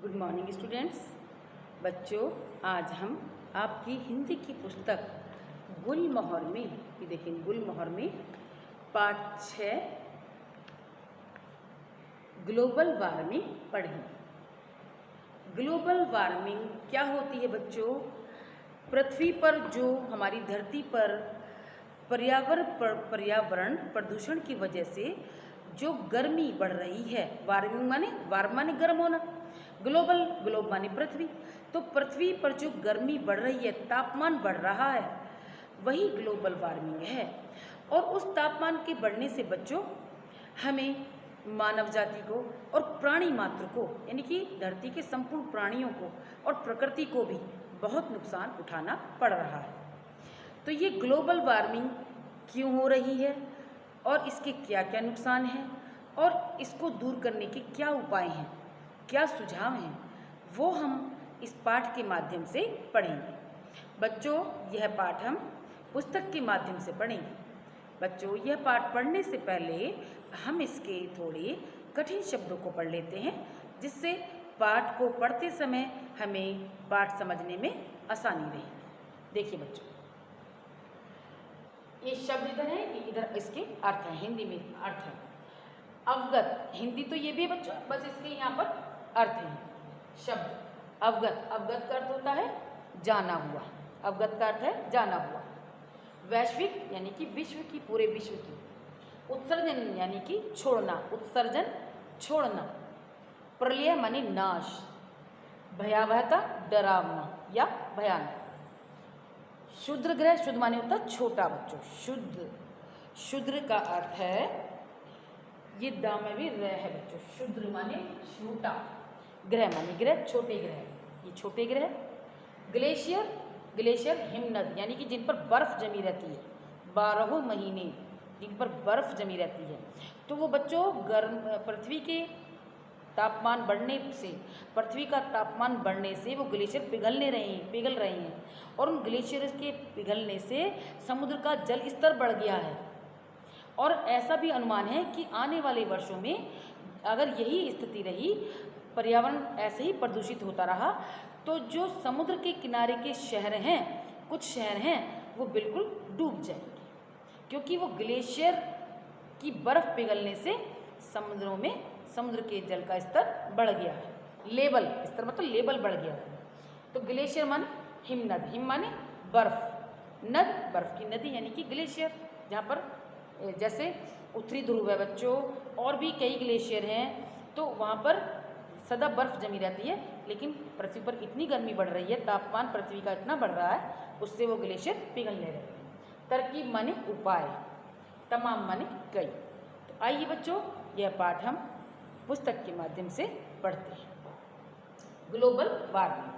Good morning students. बच्चों, आज हम आपकी हिंदी की पुस्तक गुलमोहर में, ये देखिए गुलमोहर में पाठ 6 ग्लोबल वार्मिंग पढ़ेंगे। ग्लोबल वार्मिंग क्या होती है बच्चों? पृथ्वी पर जो हमारी धरती पर पर्यावरण प्रदूषण की वजह से जो गर्मी बढ़ रही है, वार्म माने गर्म होना, ग्लोब माने पृथ्वी। तो पृथ्वी पर जो गर्मी बढ़ रही है, तापमान बढ़ रहा है, वही ग्लोबल वार्मिंग है। और उस तापमान के बढ़ने से बच्चों हमें, मानव जाति को और प्राणी मात्र को, यानी कि धरती के संपूर्ण प्राणियों को और प्रकृति को भी बहुत नुकसान उठाना पड़ रहा है। तो ये ग्लोबल वार्मिंग क्यों हो रही है और इसके क्या क्या नुकसान हैं और इसको दूर करने के क्या उपाय हैं, क्या सुझाव हैं, वो हम इस पाठ के माध्यम से पढ़ेंगे। बच्चों, यह पाठ हम पुस्तक के माध्यम से पढ़ेंगे। बच्चों, यह पाठ पढ़ने से पहले हम इसके थोड़े कठिन शब्दों को पढ़ लेते हैं, जिससे पाठ को पढ़ते समय हमें पाठ समझने में आसानी रहेगी। देखिए बच्चों, ये शब्द इधर है, इधर इसके अर्थ है, हिंदी में अर्थ है। अवगत, हिंदी तो ये भी है बच्चों, बस इसके यहाँ पर अर्थ है। शब्द अवगत, अवगत का अर्थ होता है जाना हुआ, अवगत का अर्थ है जाना हुआ। वैश्विक यानी कि विश्व की, पूरे विश्व की। उत्सर्जन यानी कि छोड़ना, उत्सर्जन छोड़ना। प्रलय माने नाश। भयावहता डरावना या भयानक। शूद्र ग्रह, शुद्ध माने होता छोटा बच्चों, शुद्ध, शूद्र का अर्थ है, ये दा में भी रह है बच्चों, शूद्र माने छोटा, ग्रह माने ग्रह, छोटे ग्रह, ये छोटे ग्रह। ग्लेशियर, ग्लेशियर हिमनद यानी कि जिन पर बर्फ जमी रहती है, 12 महीने जिन पर बर्फ जमी रहती है। तो वो बच्चों पृथ्वी के तापमान बढ़ने से, पृथ्वी का तापमान बढ़ने से वो ग्लेशियर पिघल रहे हैं और उन ग्लेशियर के पिघलने से समुद्र का जल स्तर बढ़ गया है। और ऐसा भी अनुमान है कि आने वाले वर्षों में अगर यही स्थिति रही, पर्यावरण ऐसे ही प्रदूषित होता रहा, तो जो समुद्र के किनारे के शहर हैं, कुछ शहर हैं, वो बिल्कुल डूब जाएंगे, क्योंकि वो ग्लेशियर की बर्फ़ पिघलने से समुद्रों में समुद्र के जल का स्तर बढ़ गया है। लेवल, स्तर मतलब लेवल बढ़ गया है। तो ग्लेशियर माने हिमनद, हिम माने बर्फ, नद बर्फ की नदी यानी कि ग्लेशियर, जहाँ पर जैसे उत्तरी ध्रुव है बच्चों, और भी कई ग्लेशियर हैं, तो वहाँ पर सदा बर्फ जमी रहती है। लेकिन पृथ्वी पर इतनी गर्मी बढ़ रही है, तापमान पृथ्वी का इतना बढ़ रहा है, उससे वो ग्लेशियर पिघलने लगे हैं। तरकीब माने उपाय, तमाम माने कई। तो आइए बच्चों, यह पाठ हम पुस्तक के माध्यम से पढ़ते हैं। Global warming.